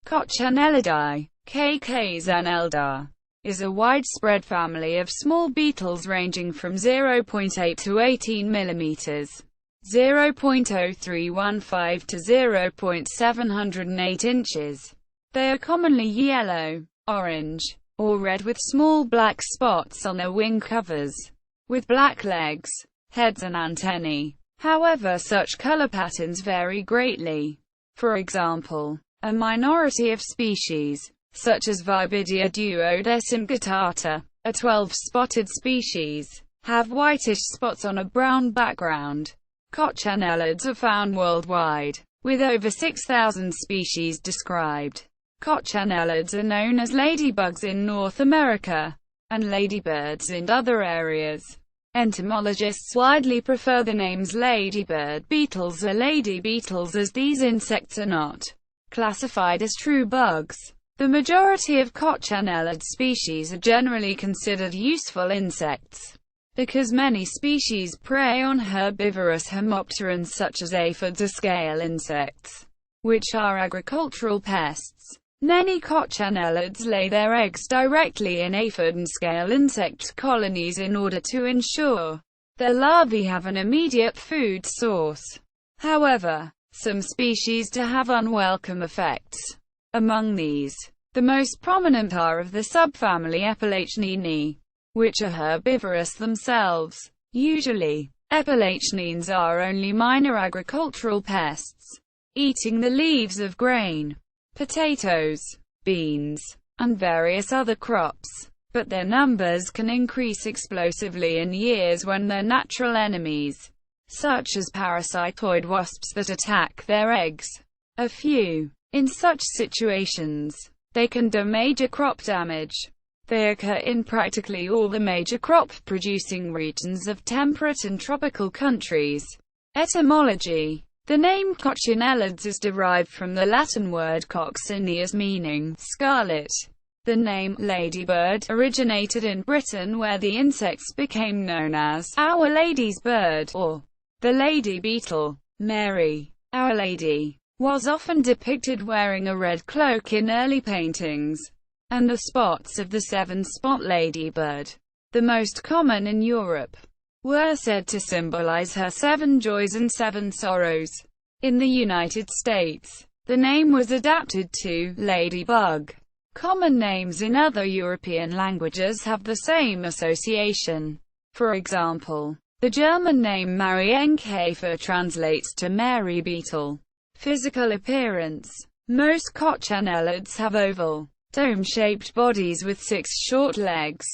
Coccinellidae, әkksɪ́nɛlɪdaɪ, is a widespread family of small beetles ranging from 0.8 to 18 mm, 0.0315 to 0.708 inches. They are commonly yellow, orange, or red with small black spots on their wing covers, with black legs, heads and antennae. However, such color patterns vary greatly. For example, a minority of species, such as Vibidia duodecimguttata, a 12-spotted species, have whitish spots on a brown background. Coccinellids are found worldwide, with over 6,000 species described. Coccinellids are known as ladybugs in North America, and ladybirds in other areas. Entomologists widely prefer the names ladybird beetles or lady beetles, as these insects are not classified as true bugs. The majority of coccinellid species are generally considered useful insects, because many species prey on herbivorous homopterans such as aphids or scale insects, which are agricultural pests. Many coccinellids lay their eggs directly in aphid and scale insect colonies in order to ensure their larvae have an immediate food source. However, some species do have unwelcome effects. Among these, the most prominent are of the subfamily Epilachninae, which are herbivorous themselves. Usually, epilachnines are only minor agricultural pests, eating the leaves of grain, potatoes, beans, and various other crops, but their numbers can increase explosively in years when their natural enemies, such as parasitoid wasps that attack their eggs, are few. In such situations, they can do major crop damage. They occur in practically all the major crop-producing regions of temperate and tropical countries. Etymology: the name coccinellids is derived from the Latin word coccinea, meaning scarlet. The name ladybird originated in Britain, where the insects became known as Our Lady's bird or the lady beetle. Mary, Our Lady, was often depicted wearing a red cloak in early paintings, and the spots of the seven-spot ladybird, the most common in Europe, were said to symbolize her 7 joys and 7 sorrows. In the United States, the name was adapted to ladybug. Common names in other European languages have the same association. For example, the German name Marienkäfer translates to Mary beetle. Physical appearance: most coccinellids have oval, dome-shaped bodies with 6 short legs.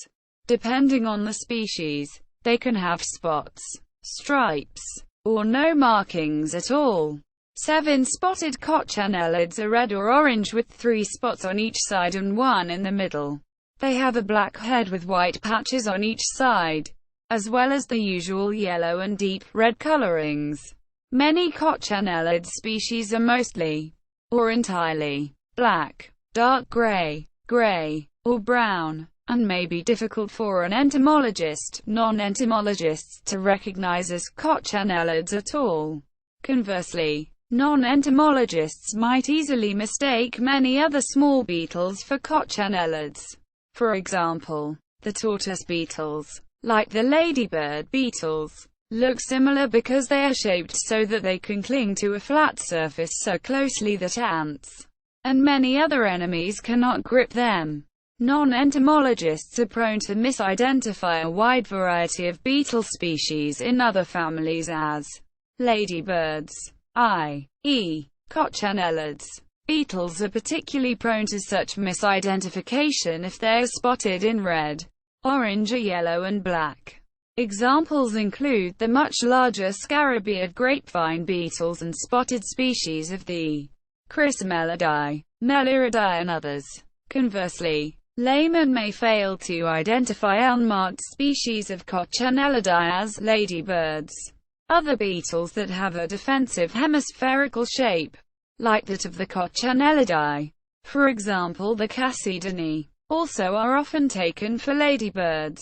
Depending on the species, they can have spots, stripes, or no markings at all. 7-spotted coccinellids are red or orange with 3 spots on each side and 1 in the middle. They have a black head with white patches on each side, as well as the usual yellow and deep red colorings. Many coccinellid species are mostly, or entirely, black, dark gray, gray, or brown, and may be difficult for an entomologist, non-entomologists, to recognize as coccinellids at all. Conversely, non-entomologists might easily mistake many other small beetles for coccinellids. For example, the tortoise beetles, like the ladybird beetles, look similar because they are shaped so that they can cling to a flat surface so closely that ants and many other enemies cannot grip them. Non-entomologists are prone to misidentify a wide variety of beetle species in other families as ladybirds, i.e., coccinellids. Beetles are particularly prone to such misidentification if they are spotted in red, orange or yellow and black. Examples include the much larger scarabeard grapevine beetles and spotted species of the Coccinellidae, Meliridae and others. Conversely, laymen may fail to identify unmarked species of Coccinellidae as ladybirds. Other beetles that have a defensive hemispherical shape, like that of the Coccinellidae, for example the Coccinellinae, also are often taken for ladybirds.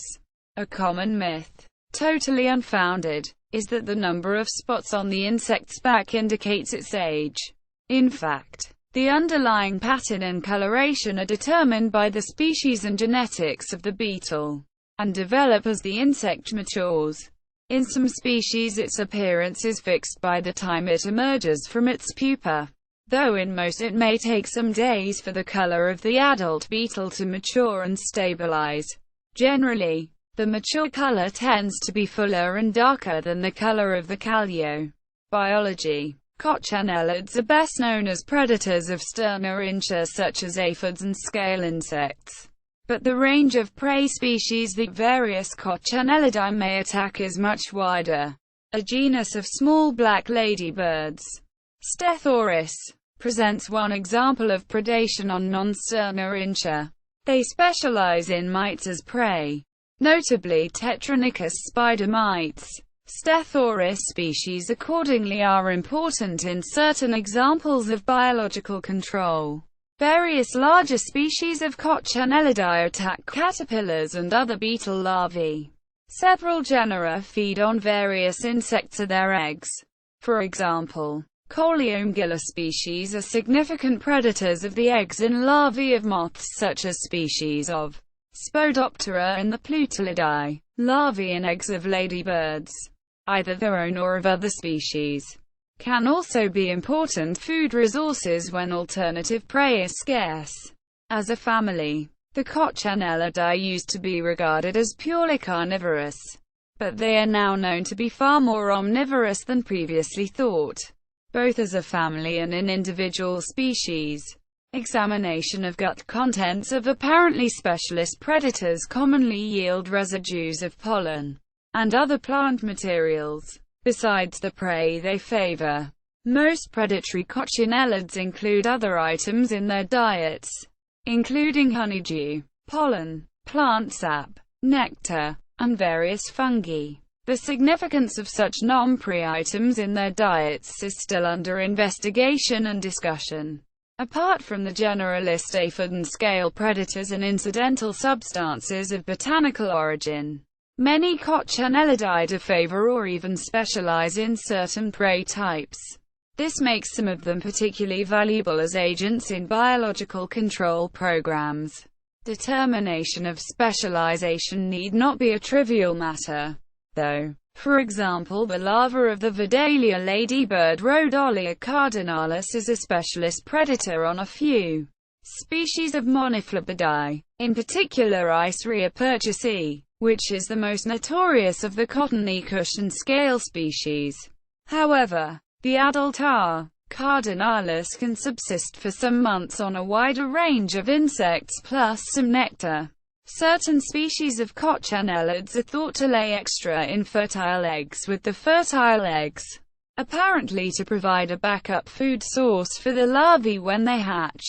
A common myth, totally unfounded, is that the number of spots on the insect's back indicates its age. In fact, The underlying pattern and coloration are determined by the species and genetics of the beetle, and develop as the insect matures. In some species its appearance is fixed by the time it emerges from its pupa, though in most it may take some days for the color of the adult beetle to mature and stabilize. Generally, the mature color tends to be fuller and darker than the color of the calio. Biology. Coccinellids are best known as predators of sternarintia such as aphids and scale insects. But the range of prey species that various Coccinellidae may attack is much wider. A genus of small black ladybirds, Stethorus, presents one example of predation on non-sternarintia. They specialize in mites as prey, notably Tetranicus spider mites. Stethorus species accordingly are important in certain examples of biological control. Various larger species of Coccinellidae attack caterpillars and other beetle larvae. Several genera feed on various insects or their eggs. For example, Coleomgilla species are significant predators of the eggs and larvae of moths such as species of Spodoptera and the Plutelidae. Larvae and eggs of ladybirds, either their own or of other species, can also be important food resources when alternative prey is scarce. As a family, the Coccinellidae used to be regarded as purely carnivorous, but they are now known to be far more omnivorous than previously thought, both as a family and in individual species. Examination of gut contents of apparently specialist predators commonly yield residues of pollen and other plant materials, besides the prey they favor. Most predatory coccinellids include other items in their diets, including honeydew, pollen, plant sap, nectar, and various fungi. The significance of such non-prey items in their diets is still under investigation and discussion. Apart from the generalist aphid and scale predators and incidental substances of botanical origin, many Coccinellidae favor or even specialize in certain prey types. This makes some of them particularly valuable as agents in biological control programs. Determination of specialization need not be a trivial matter, though. For example, the larva of the Vidalia ladybird Rhodolia cardinalis is a specialist predator on a few species of Monophleboidae, in particular Iceria purchasii, which is the most notorious of the cottony cushion scale species. However, the adult R. cardinalis can subsist for some months on a wider range of insects plus some nectar. Certain species of Coccinellids are thought to lay extra infertile eggs, with the fertile eggs apparently to provide a backup food source for the larvae when they hatch.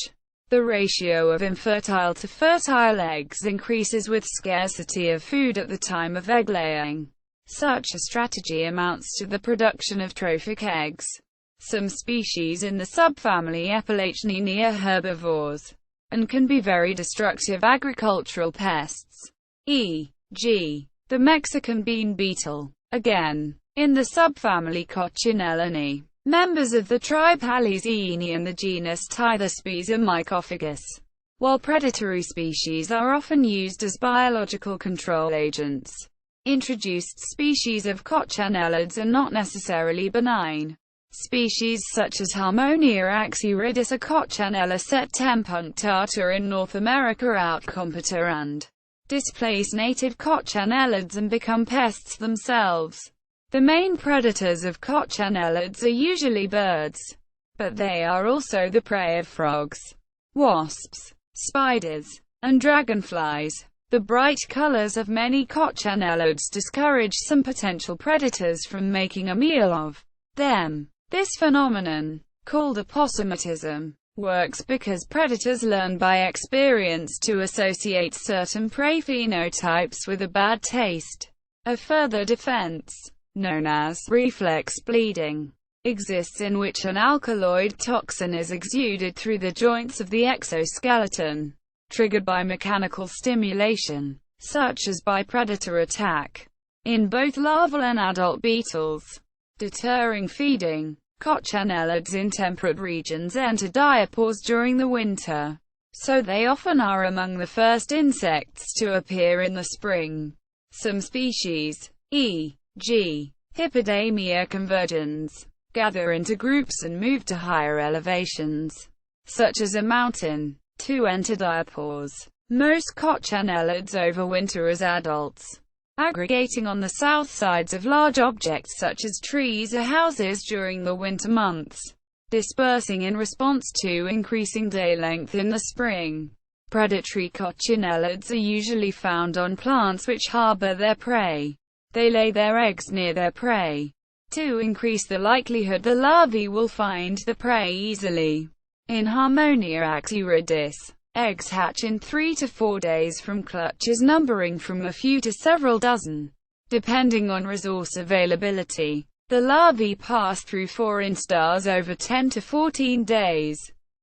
The ratio of infertile to fertile eggs increases with scarcity of food at the time of egg laying. Such a strategy amounts to the production of trophic eggs. Some species in the subfamily Epilachninae are herbivores, and can be very destructive agricultural pests, e.g., the Mexican bean beetle. Again, in the subfamily Coccinellinae, members of the tribe Halizaenae and the genus Thylaspes are mycophagous. While predatory species are often used as biological control agents, introduced species of Coccinellids are not necessarily benign. Species such as Harmonia axyridis or Coccinella septempunctata in North America outcompete and displace native Coccinellids and become pests themselves. The main predators of Coccinellids are usually birds, but they are also the prey of frogs, wasps, spiders, and dragonflies. The bright colors of many Coccinellids discourage some potential predators from making a meal of them. This phenomenon, called aposematism, works because predators learn by experience to associate certain prey phenotypes with a bad taste. A further defense, known as reflex bleeding, exists in which an alkaloid toxin is exuded through the joints of the exoskeleton, triggered by mechanical stimulation, such as by predator attack, in both larval and adult beetles. Deterring feeding. Coccinellids in temperate regions enter diapause during the winter, so they often are among the first insects to appear in the spring. Some species, e.g. Hippodamia convergens, gather into groups and move to higher elevations, such as a mountain, to enter diapause. Most coccinellids overwinter as adults, aggregating on the south sides of large objects such as trees or houses during the winter months, dispersing in response to increasing day length in the spring. Predatory coccinellids are usually found on plants which harbor their prey. They lay their eggs near their prey, to increase the likelihood the larvae will find the prey easily. In Harmonia axyridis, eggs hatch in 3 to 4 days from clutches numbering from a few to several dozen, depending on resource availability. The larvae pass through 4 instars over 10 to 14 days,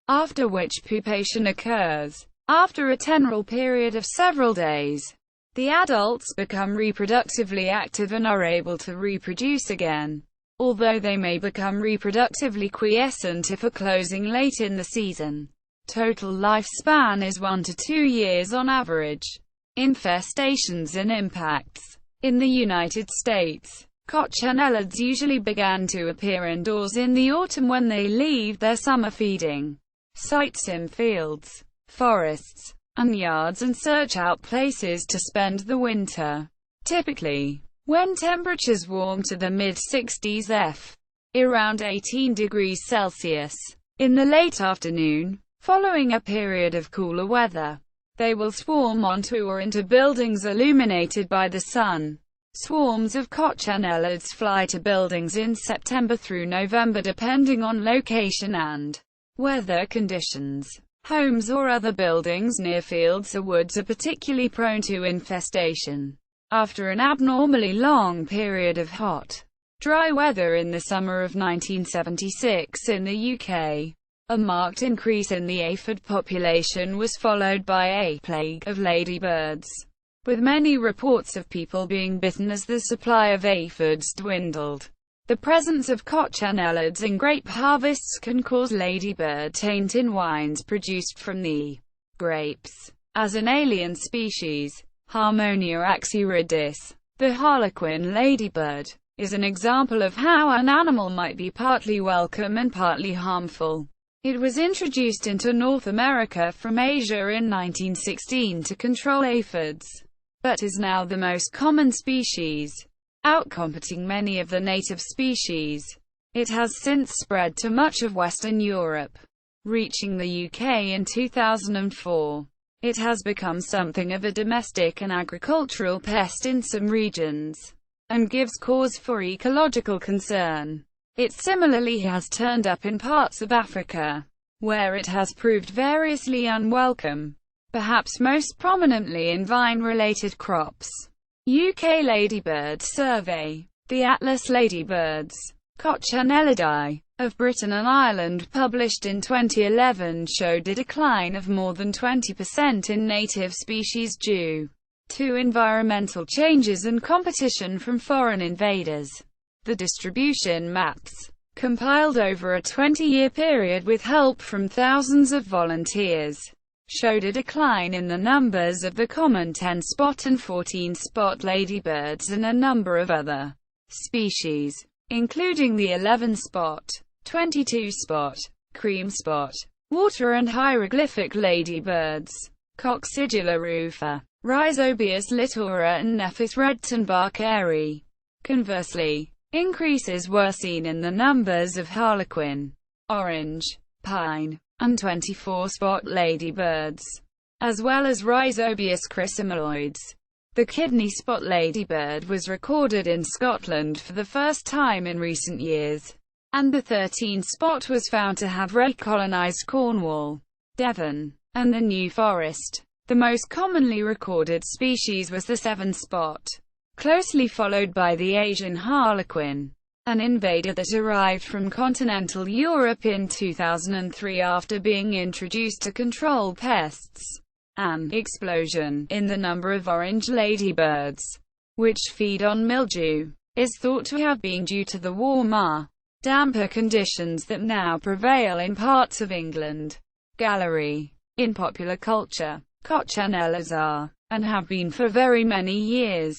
after which pupation occurs. After a temporal period of several days, the adults become reproductively active and are able to reproduce again, although they may become reproductively quiescent if closing late in the season. Total lifespan is 1 to 2 years on average. Infestations and impacts. In the United States, coccinellids usually began to appear indoors in the autumn when they leave their summer feeding sites in fields, forests, and yards and search out places to spend the winter. Typically, when temperatures warm to the mid-60s F, around 18 degrees Celsius, in the late afternoon, following a period of cooler weather, they will swarm onto or into buildings illuminated by the sun. Swarms of coccinellids fly to buildings in September through November depending on location and weather conditions. Homes or other buildings near fields or woods are particularly prone to infestation. After an abnormally long period of hot, dry weather in the summer of 1976 in the UK, a marked increase in the aphid population was followed by a plague of ladybirds, with many reports of people being bitten as the supply of aphids dwindled. The presence of coccinellids in grape harvests can cause ladybird taint in wines produced from the grapes. As an alien species, Harmonia axyridis, the harlequin ladybird, is an example of how an animal might be partly welcome and partly harmful. It was introduced into North America from Asia in 1916 to control aphids, but is now the most common species, outcompeting many of the native species. It has since spread to much of Western Europe, reaching the UK in 2004. It has become something of a domestic and agricultural pest in some regions, and gives cause for ecological concern. It similarly has turned up in parts of Africa, where it has proved variously unwelcome, perhaps most prominently in vine-related crops. UK Ladybird Survey. The Atlas Ladybirds, {Coccinellidae} of Britain and Ireland, published in 2011, showed a decline of more than 20% in native species due to environmental changes and competition from foreign invaders. The distribution maps, compiled over a 20-year period with help from thousands of volunteers, showed a decline in the numbers of the common 10-spot and 14-spot ladybirds and a number of other species, including the 11-spot, 22-spot, cream spot, water and hieroglyphic ladybirds, Coccidula rufa, Rhizobius littora and Nephis redtonbacheri. Conversely, increases were seen in the numbers of harlequin, orange, pine, and 24-spot ladybirds, as well as Rhizobius chrysomaloides. The kidney spot ladybird was recorded in Scotland for the first time in recent years, and the 13-spot was found to have recolonized Cornwall, Devon, and the New Forest. The most commonly recorded species was the 7-spot, closely followed by the Asian harlequin, an invader that arrived from continental Europe in 2003 after being introduced to control pests. An explosion in the number of orange ladybirds, which feed on mildew, is thought to have been due to the warmer damper conditions that now prevail in parts of England. Gallery. In popular culture, coccinellids are, and have been for very many years,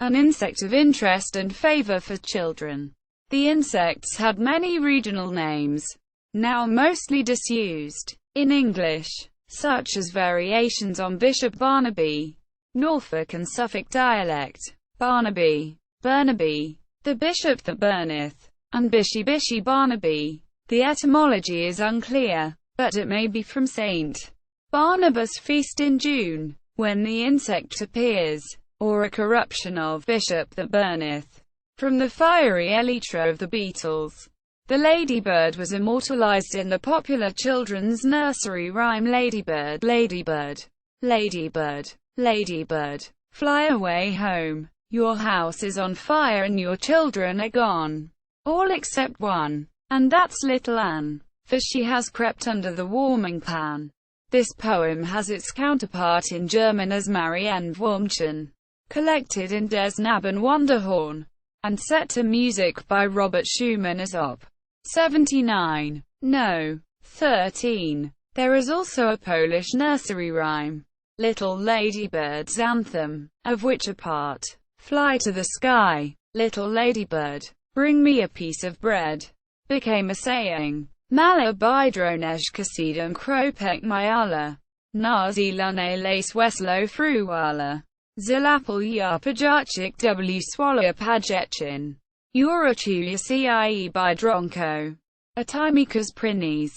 an insect of interest and favour for children. The insects had many regional names, now mostly disused, in English, such as variations on Bishop Barnaby, Norfolk and Suffolk dialect, Barnaby, Burnaby, the bishop that burneth, and Bishy Bishy Barnaby. The etymology is unclear, but it may be from St. Barnabas' feast in June, when the insect appears, or a corruption of Bishop that burneth, from the fiery elytra of the beetles. The ladybird was immortalized in the popular children's nursery rhyme Ladybird, Ladybird, Ladybird, Ladybird, fly away home. Your house is on fire and your children are gone. All except one, and that's little Anne, for she has crept under the warming pan. This poem has its counterpart in German as Marianne Wurmchen, collected in Des Knaben Wunderhorn, and set to music by Robert Schumann as Op. 79. No. 13. There is also a Polish nursery rhyme, Little Ladybird's Anthem, of which a part, Fly to the Sky, Little Ladybird, Bring me a piece of bread, became a saying. Mala bydronej kasidem kropek myala, na zilane lace weslo fruwala, zilapel ya pajachik w swallow pajechin. Urachulia cie bydronko. Atimikas prines.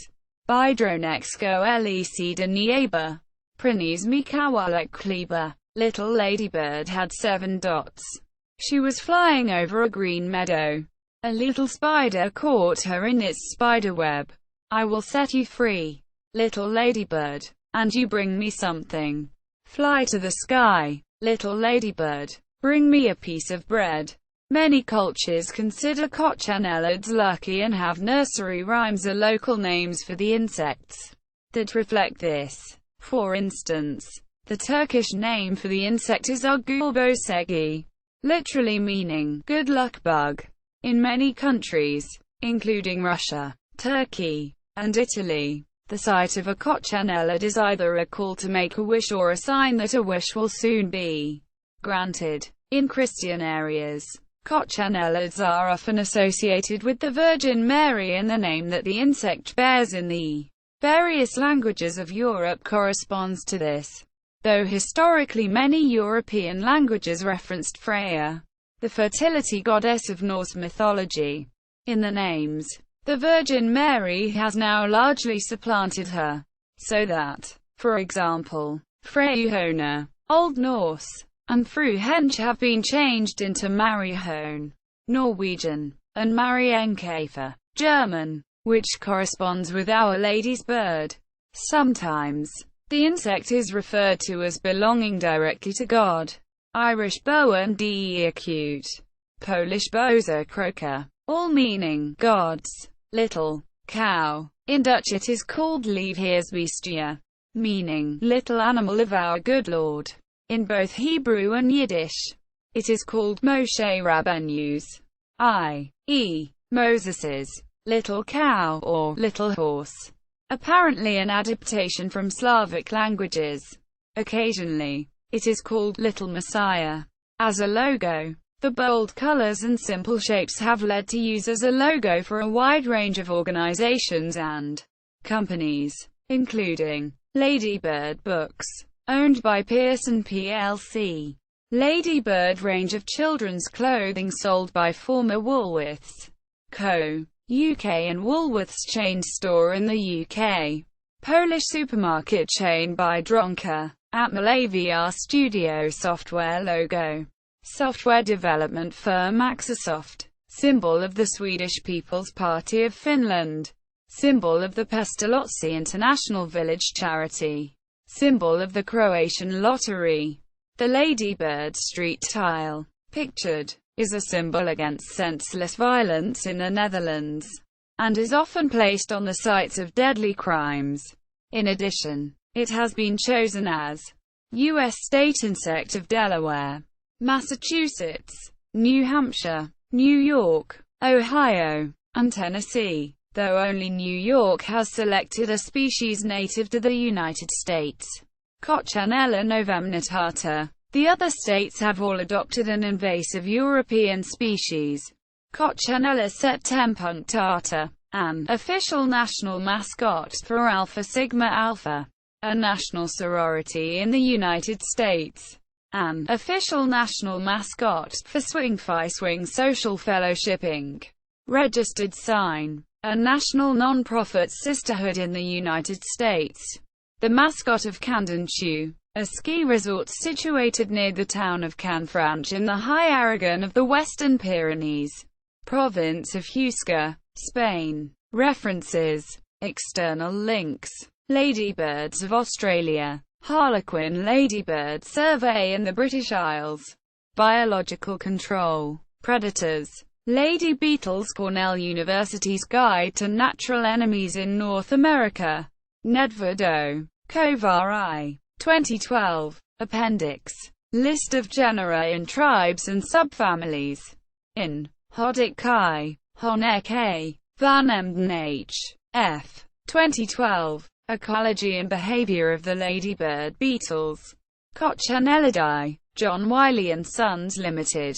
Bydronexco lec de nieba. Prines mikawalek kleba. Little Ladybird had 7 dots. She was flying over a green meadow. A little spider caught her in its spider web. I will set you free, little ladybird, and you bring me something. Fly to the sky, little ladybird, bring me a piece of bread. Many cultures consider coccinellids lucky and have nursery rhymes or local names for the insects that reflect this. For instance, the Turkish name for the insect is Ugulbosegi, literally meaning good luck bug. In many countries, including Russia, Turkey, and Italy, the sight of a coccinellid is either a call to make a wish or a sign that a wish will soon be granted. In Christian areas, coccinellids are often associated with the Virgin Mary, and the name that the insect bears in the various languages of Europe corresponds to this, though historically many European languages referenced Freya, the fertility goddess of Norse mythology, in the names. The Virgin Mary has now largely supplanted her, so that, for example, Freyhona, Old Norse, and Fruhench have been changed into Mariehone, Norwegian, and Marienkäfer, German, which corresponds with Our Lady's bird. Sometimes, the insect is referred to as belonging directly to God. Irish bowen de acute, Polish boza croca, all meaning God's little cow. In Dutch it is called liefheersbeestje, meaning little animal of our good Lord. In both Hebrew and Yiddish, it is called Moshe Rabbeinu's, i.e., Moses's little cow or little horse, apparently an adaptation from Slavic languages. Occasionally, it is called Little Messiah. As a logo, the bold colors and simple shapes have led to use as a logo for a wide range of organizations and companies, including Ladybird Books, owned by Pearson plc, Ladybird range of children's clothing sold by former Woolworths Co. UK and Woolworths chain store in the UK, Polish supermarket chain Biedronka, Atmalavr Studio software logo, software development firm Axasoft, symbol of the Swedish People's Party of Finland, symbol of the Pestalozzi International Village Charity, symbol of the Croatian Lottery. The ladybird street tile, pictured, is a symbol against senseless violence in the Netherlands, and is often placed on the sites of deadly crimes. In addition, it has been chosen as U.S. state insect of Delaware, Massachusetts, New Hampshire, New York, Ohio, Tennessee, though only New York has selected a species native to the United States, Coccinella novemnatata. The other states have all adopted an invasive European species, Coccinella septempunctata, an official national mascot for Alpha Sigma Alpha, a national sorority in the United States, an official national mascot for Swing Phi Swing Social Fellowship Inc., registered sign, a national non-profit sisterhood in the United States, the mascot of Candanchu, a ski resort situated near the town of Canfranche in the High Aragon of the Western Pyrenees, province of Huesca, Spain. References. External links. Ladybirds of Australia. Harlequin ladybird survey in the British Isles. Biological control. Predators. Lady beetles. Cornell University's Guide to Natural Enemies in North America. Nedved Kovar 2012. Appendix. List of genera in tribes and subfamilies. In Hodik Kai, Honek A. Van Emden H. F. 2012. Ecology and Behavior of the Ladybird Beetles. Coccinellidae. John Wiley & Sons Limited.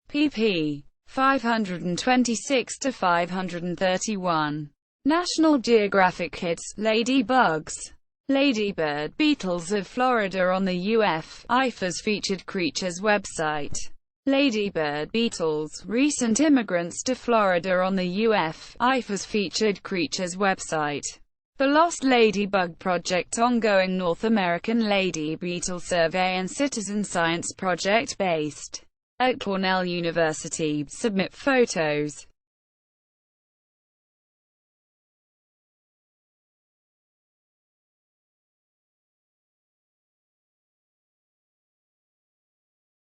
pp. 526–531. National Geographic Kids. Ladybugs. Ladybird beetles of Florida on the UF/IFA's Featured Creatures website. Ladybird beetles, recent immigrants to Florida on the UF/IFA's Featured Creatures website. The Lost Ladybug Project, ongoing North American lady beetle survey and citizen science project based at Cornell University. Submit photos.